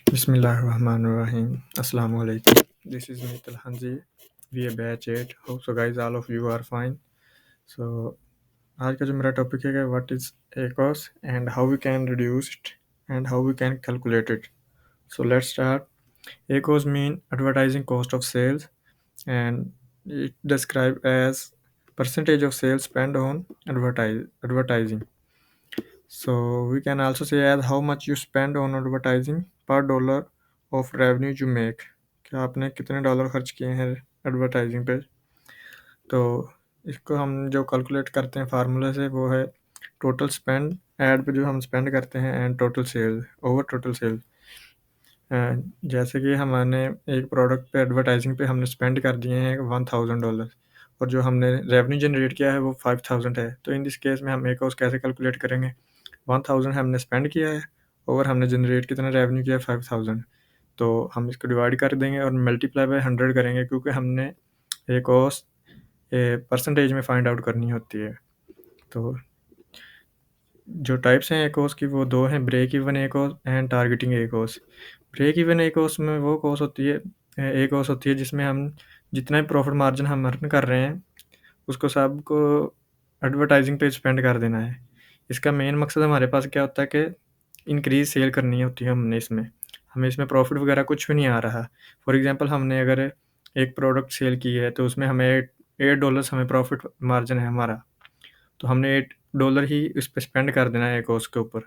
Bismillahirrahmanirrahim. Assalamu alaikum. This is Mithil Hanji. We are batch 8. Hope so guys all of you are fine. So आज का जो मेरा topic है what is ACOS and how we can reduce it and how we can calculate it. So let's start. ACOS mean advertising cost of sales and it described as percentage of sales spent on advertising. So we can also say as how much you spend on advertising per dollar of revenue you make. कि आपने कितने dollar खर्च किए हैं advertising पे। तो इसको हम जो कैलकुलेट करते हैं फार्मूला से वो है टोटल स्पेंड एड पे जो हम स्पेंड करते हैं and total sale over total sale. जैसे कि हमने एक प्रोडक्ट पे एडवर्टाइजिंग पे हमने स्पेंड कर दिए हैं $1000 और जो हमने रेवेन्यू जनरेट किया है वो 5000 है। तो इन दिस केस में हम एक और कैसे कैलकुलेट करेंगे 1000 हमने स्पेंड किया है और हमने जनरेट कितना रेवेन्यू किया है 5000। तो हम इसको डिवाइड कर देंगे और मल्टीप्लाई बाय 100 करेंगे क्योंकि हमने एक कॉस्ट परसेंटेज में फाइंड आउट करनी होती है। तो जो टाइप्स हैं ACOS की वो दो हैं, break even ACOS and targeting ACOS। Break even ACOS में वो कॉस्ट होती है ACOS होती है जिसमें हम जितना भी प्रॉफिट मार्जिन हम अर्न कर रहे हैं उसको सबको एडवर्टाइजिंग पे स्पेंड कर देना है। इसका मेन मकसद हमारे पास क्या होता है कि इंक्रीज सेल करनी होती है हमने इसमें, हमें इसमें प्रॉफिट वगैरह कुछ भी नहीं आ रहा। फॉर एग्जांपल हमने अगर एक प्रोडक्ट सेल की है तो उसमें हमें $8 हमें प्रॉफिट मार्जिन है हमारा, तो हमने $8 ही इस पर स्पेंड कर देना है कॉस्ट के ऊपर।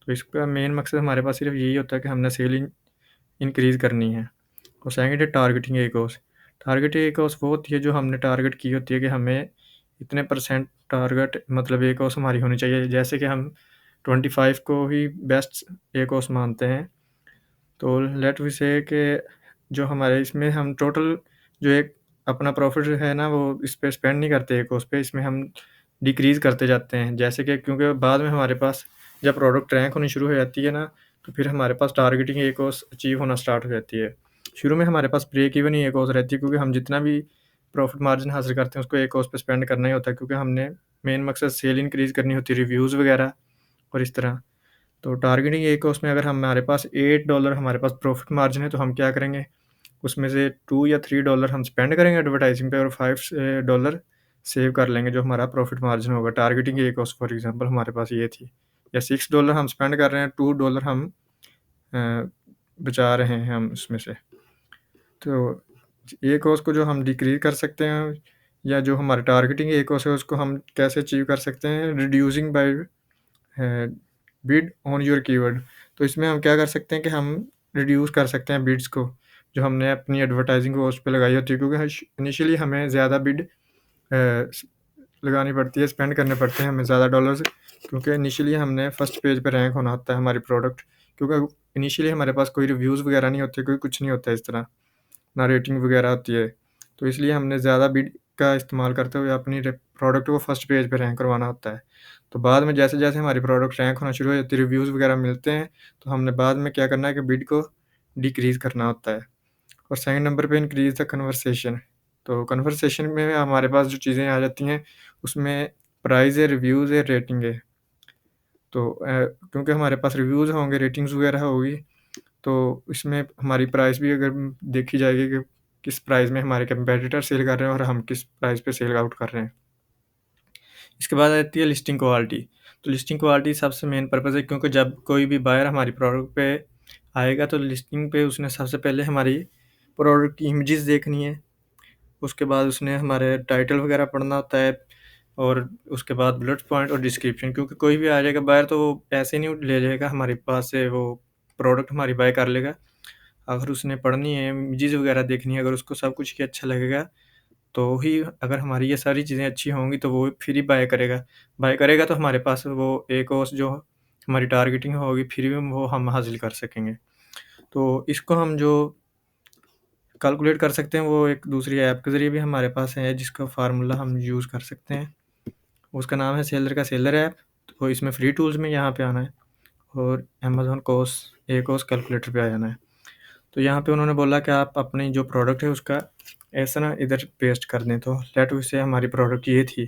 तो इसका मेन मकसद हमारे पास सिर्फ यही होता है कि हमने सेलिंग इंक्रीज़ करनी है। और सेकंड है टारगेटिंग ACOS। टारगेटिंग ACOS वो होती है जो हमने टारगेट की होती है कि हमें इतने परसेंट टारगेट मतलब ACOS हमारी होनी चाहिए। जैसे कि हम 25 को ही बेस्ट ACOS मानते हैं, तो लेट वी से कि जो हमारे इसमें हम टोटल जो एक अपना प्रॉफिट है ना वो इस पे स्पेंड नहीं करते ACOS पे, इसमें हम डिक्रीज़ करते जाते हैं। जैसे कि क्योंकि बाद में हमारे पास जब प्रोडक्ट रैंक होनी शुरू हो जाती है ना तो फिर हमारे पास टारगेटिंग ACOS अचीव होना स्टार्ट हो जाती है। शुरू में हमारे पास ब्रेक इवन ही ACOS रहती है क्योंकि हम जितना भी प्रॉफिट मार्जिन हासिल करते हैं उसको ACOS पे स्पेंड करना ही होता है क्योंकि हमने मेन मकसद सेल इंक्रीज़ करनी होती है, रिव्यूज़ वगैरह और इस तरह। तो टारगेटिंग ACOS में अगर हमारे पास $8 हमारे पास प्रॉफिट मार्जिन है तो हम क्या करेंगे उसमें से 2 या $3 हम स्पेंड करेंगे एडवर्टाइजिंग पे और $5 सेव कर लेंगे जो हमारा प्रॉफिट मार्जिन होगा। टारगेटिंग ACOS फॉर एग्जांपल हमारे पास ये थी, या $6 हम स्पेंड कर रहे हैं, $2 हम बचा रहे हैं हम उसमें से। तो ACOS को जो हम डिक्रीज कर सकते हैं या जो हमारे टारगेटिंग ACOS है उसको हम कैसे अचीव कर सकते हैं reducing by bid on your keyword. तो इसमें हम क्या कर सकते हैं कि हम रिड्यूस कर सकते हैं बिड्स को जो हमने अपनी एडवर्टाइजिंग कॉस्ट पे लगाई होती है क्योंकि इनिशियली हमें ज़्यादा बिड लगानी पड़ती है, स्पेंड करने पड़ते हैं हमें ज़्यादा डॉलर्स क्योंकि इनिशियली हमने फर्स्ट पेज पे रैंक होना होता है हमारी प्रोडक्ट, क्योंकि इनिशियली हमारे पास कोई रिव्यूज़ वगैरह नहीं होते, कोई कुछ नहीं होता है इस तरह, ना रेटिंग वगैरह होती है। तो इसलिए हमने ज़्यादा बिड का इस्तेमाल करते हुए अपनी प्रोडक्ट को फर्स्ट पेज पे रैंक करवाना होता है। तो बाद में जैसे-जैसे हमारी प्रोडक्ट रैंक होना शुरू हो जाती है, रिव्यूज़ वगैरह मिलते हैं, तो हमने बाद में क्या करना है कि बिड को डिक्रीज़ करना होता है। और सेकंड नंबर पे इंक्रीज़ द कन्वर्सेशन। तो कन्वर्सेशन में हमारे पास जो चीज़ें आ जाती हैं, उसमें प्राइस है, रिव्यूज़ है, रेटिंग है। तो क्योंकि हमारे पास रिव्यूज़ होंगे, रेटिंग्स वगैरह होगी, तो इसमें हमारी प्राइस भी अगर देखी जाएगी कि किस प्राइस में हमारे कंपैटिटर सेल कर रहे हैं और हम किस प्राइस पे सेल आउट कर रहे हैं। इसके बाद आती है लिस्टिंग क्वालिटी। तो लिस्टिंग क्वालिटी सबसे मेन पर्पज़ है क्योंकि जब कोई भी बायर हमारी प्रोडक्ट पे आएगा तो लिस्टिंग पे उसने सबसे पहले हमारी प्रोडक्ट की इमेजेस देखनी है। उसके बाद उसने हमारे टाइटल वगैरह पढ़ना होता है और उसके बाद बुलेट पॉइंट और डिस्क्रिप्शन, क्योंकि कोई भी आ जाएगा बायर तो वो ऐसे नहीं ले जाएगा हमारे पास से वो प्रोडक्ट हमारी बाय कर लेगा। अगर उसने पढ़नी है, इमेजेस वगैरह देखनी है, अगर उसको सब कुछ ही अच्छा लगेगा तो ही, अगर हमारी ये सारी चीज़ें अच्छी होंगी तो वो फिर ही बाय करेगा। बाय करेगा तो हमारे पास वो एक और जो हमारी टारगेटिंग होगी फिर भी वो हम हासिल कर सकेंगे। तो इसको हम जो कैलकुलेट कर सकते हैं वो एक दूसरी ऐप के ज़रिए भी हमारे पास है जिसका फार्मूला हम यूज़ कर सकते हैं। उसका नाम है सेलर का सेलर ऐप। तो इसमें फ्री टूल्स में यहाँ पे आना है और अमेज़न कोस ACOS कैलकुलेटर पे आ जाना है। तो यहाँ पे उन्होंने बोला कि आप अपनी जो प्रोडक्ट है उसका ऐसा ना इधर पेस्ट कर दें। तो लेट से हमारी प्रोडक्ट ये थी,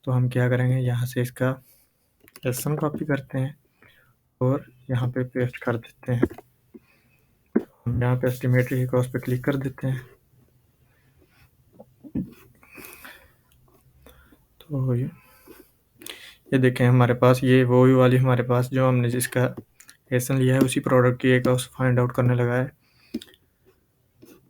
तो हम क्या करेंगे यहाँ से इसका एसएन कॉपी करते हैं और यहाँ पे पेस्ट कर देते हैं। हम यहाँ पे एस्टिमेटेड की कॉस्ट पे क्लिक कर देते हैं। तो ये देखें हमारे पास ये वो वाली हमारे पास जो हमने जिसका एसन लिया है उसी प्रोडक्ट की एक कॉस्ट फाइंड आउट करने लगा है।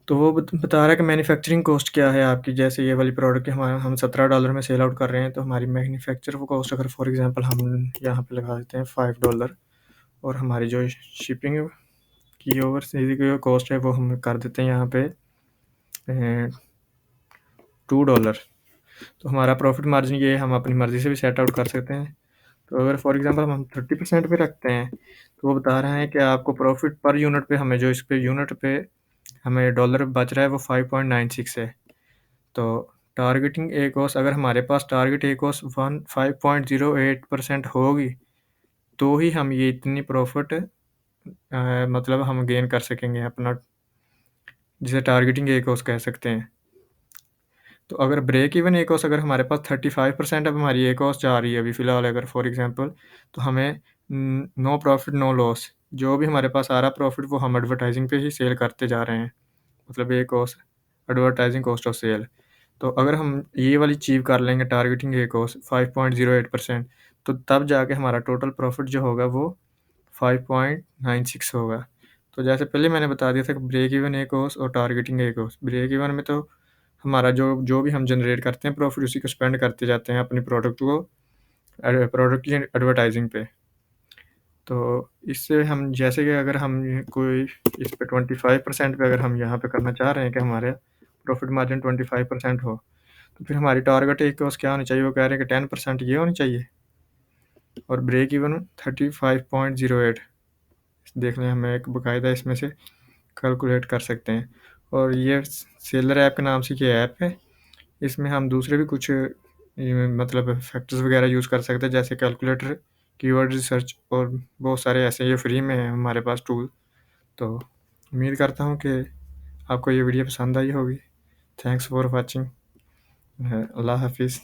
तो वो बता रहा है कि मैन्युफैक्चरिंग कॉस्ट क्या है आपकी। जैसे ये वाली प्रोडक्ट हमारा हम $17 में सेल आउट कर रहे हैं, तो हमारी मैन्युफैक्चर कॉस्ट अगर फॉर एग्जांपल हम यहाँ पे लगा देते हैं $5 और हमारी जो शिपिंग की ओवरसीज की कॉस्ट है वो हम कर देते हैं यहाँ पे $2। तो हमारा प्रॉफिट मार्जिन ये हम अपनी मर्ज़ी से भी सेट आउट कर सकते हैं। तो अगर फॉर एग्जांपल हम 30% पे रखते हैं तो वो बता रहे हैं कि आपको प्रॉफिट पर यूनिट पे हमें जो इस पे यूनिट पे हमें डॉलर बच रहा है वो 5.96 है। तो टारगेटिंग ए कॉस्ट अगर हमारे पास टारगेट ए कॉस्ट 5.08% होगी तो ही हम ये इतनी प्रॉफिट मतलब हम गेन कर सकेंगे अपना, जिसे टारगेटिंग ए कॉस्ट कह सकते हैं। तो अगर ब्रेक इवन ए कॉस्ट अगर हमारे पास 35% अब हमारी ए कॉस्ट जा रही है अभी फ़िलहाल अगर फॉर एग्जांपल, तो हमें नो प्रॉफिट नो लॉस, जो भी हमारे पास आ रहा प्रॉफिट वो हम एडवर्टाइजिंग पे ही सेल करते जा रहे हैं, मतलब a cost advertising cost of sale. तो अगर हम ये वाली अचीव कर लेंगे टारगेटिंग ए कॉस्ट 5.08%, तो तब जाके हमारा टोटल प्रॉफिट जो होगा वो 5.96 होगा। तो जैसे पहले मैंने बता दिया था कि ब्रेक इवन ए कॉस्ट और टारगेटिंग ए कॉस्ट। ब्रेक इवन में तो हमारा जो जो भी हम जनरेट करते हैं प्रॉफिट उसी को स्पेंड करते जाते हैं अपनी प्रोडक्ट की एडवर्टाइजिंग पे। तो इससे हम जैसे कि अगर हम कोई इस पे 25% पे अगर हम यहाँ पे करना चाह रहे हैं कि हमारे प्रॉफिट मार्जिन 25% हो, तो फिर हमारी टारगेट एक कॉस्ट क्या होनी चाहिए, वो कह रहे हैं कि 10% ये होनी चाहिए और ब्रेक इवन 35.08। देख लें, हमें एक बाकायदा इसमें से कैलकुलेट कर सकते हैं। और ये सेलर ऐप के नाम से ये ऐप है, इसमें हम दूसरे भी कुछ मतलब फैक्टर्स वगैरह यूज़ कर सकते हैं जैसे कैलकुलेटर, कीवर्ड रिसर्च और बहुत सारे ऐसे ये फ्री में है हमारे पास टूल। तो उम्मीद करता हूँ कि आपको ये वीडियो पसंद आई होगी। Thanks for watching. अल्लाह हाफिज़।